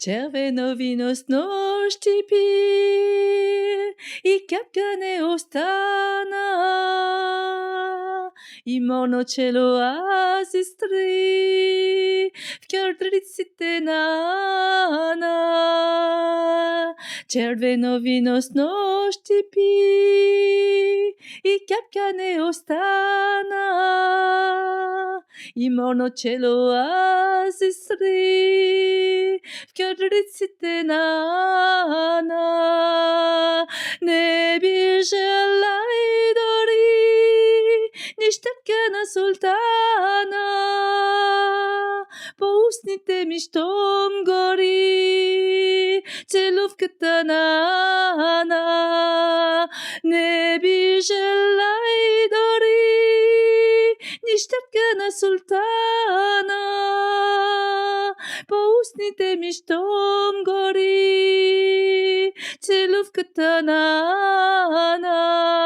Červeno vino snošti pil I kapkane ostana I morno cielo asistri W kjordricite nana Červeno vino snošti pil I kapkane ostana I morno cielo asistri W kjordricite nana Ne bijelaj dori Nishtakana sultana Pousnite mishtom gori Целувката нана Не биjelaj dori Нищъркана султана По устните ми щом гори Целувката нана